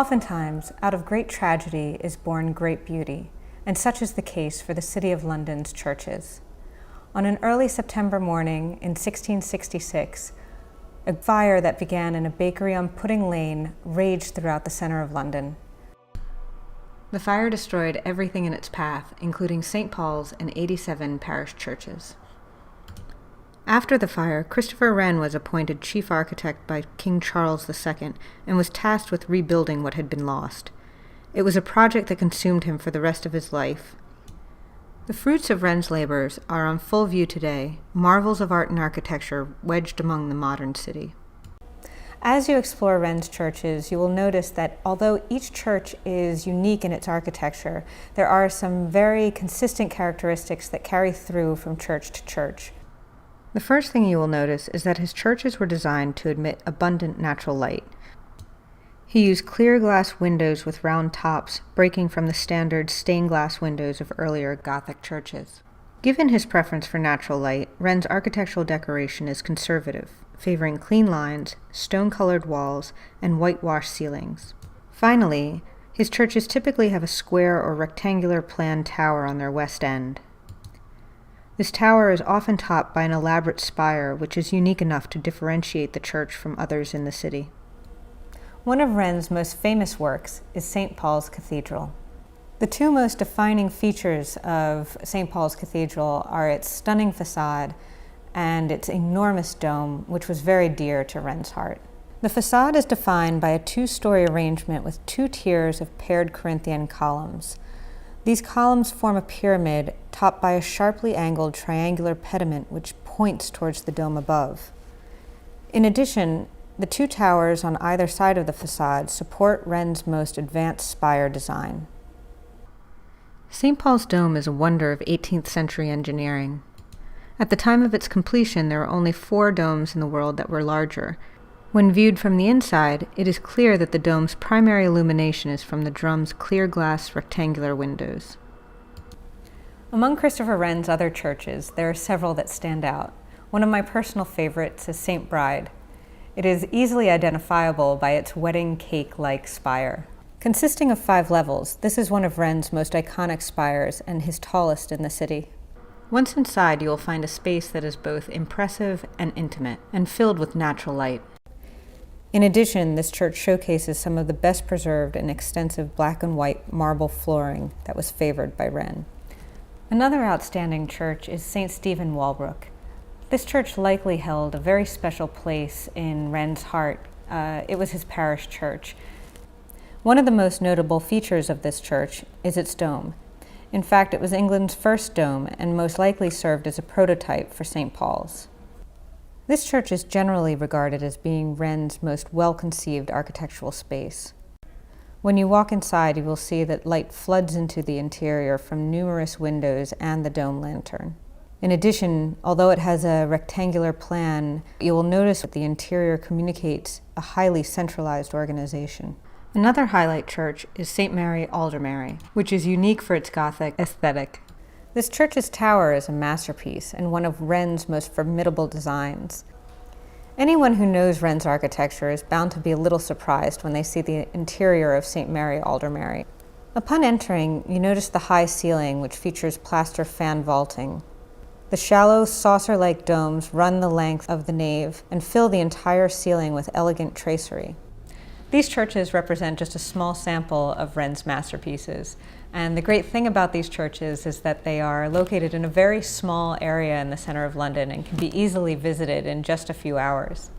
Oftentimes, out of great tragedy is born great beauty, and such is the case for the City of London's churches. On an early September morning in 1666, a fire that began in a bakery on Pudding Lane raged throughout the center of London. The fire destroyed everything in its path, including St. Paul's and 87 parish churches. After the fire, Christopher Wren was appointed chief architect by King Charles II and was tasked with rebuilding what had been lost. It was a project that consumed him for the rest of his life. The fruits of Wren's labors are on full view today, marvels of art and architecture wedged among the modern city. As you explore Wren's churches, you will notice that although each church is unique in its architecture, there are some very consistent characteristics that carry through from church to church. The first thing you will notice is that his churches were designed to admit abundant natural light. He used clear glass windows with round tops, breaking from the standard stained glass windows of earlier Gothic churches. Given his preference for natural light, Wren's architectural decoration is conservative, favoring clean lines, stone-colored walls, and whitewashed ceilings. Finally, his churches typically have a square or rectangular plan tower on their west end. This tower is often topped by an elaborate spire, which is unique enough to differentiate the church from others in the city. One of Wren's most famous works is St. Paul's Cathedral. The two most defining features of St. Paul's Cathedral are its stunning facade and its enormous dome, which was very dear to Wren's heart. The facade is defined by a two-story arrangement with two tiers of paired Corinthian columns. These columns form a pyramid topped by a sharply angled triangular pediment which points towards the dome above. In addition, the two towers on either side of the facade support Wren's most advanced spire design. St. Paul's Dome is a wonder of 18th century engineering. At the time of its completion, there were only 4 domes in the world that were larger. When viewed from the inside, it is clear that the dome's primary illumination is from the drum's clear glass rectangular windows. Among Christopher Wren's other churches, there are several that stand out. One of my personal favorites is St. Bride. It is easily identifiable by its wedding cake-like spire. Consisting of 5 levels, this is one of Wren's most iconic spires and his tallest in the city. Once inside, you will find a space that is both impressive and intimate, and filled with natural light. In addition, this church showcases some of the best preserved and extensive black and white marble flooring that was favored by Wren. Another outstanding church is St. Stephen Walbrook. This church likely held a very special place in Wren's heart. It was his parish church. One of the most notable features of this church is its dome. In fact, it was England's first dome and most likely served as a prototype for St. Paul's. This church is generally regarded as being Wren's most well-conceived architectural space. When you walk inside, you will see that light floods into the interior from numerous windows and the dome lantern. In addition, although it has a rectangular plan, you will notice that the interior communicates a highly centralized organization. Another highlight church is St. Mary Aldermary, which is unique for its Gothic aesthetic. This church's tower is a masterpiece and one of Wren's most formidable designs. Anyone who knows Wren's architecture is bound to be a little surprised when they see the interior of St. Mary Aldermary. Upon entering, you notice the high ceiling, which features plaster fan vaulting. The shallow, saucer-like domes run the length of the nave and fill the entire ceiling with elegant tracery. These churches represent just a small sample of Wren's masterpieces. And the great thing about these churches is that they are located in a very small area in the center of London and can be easily visited in just a few hours.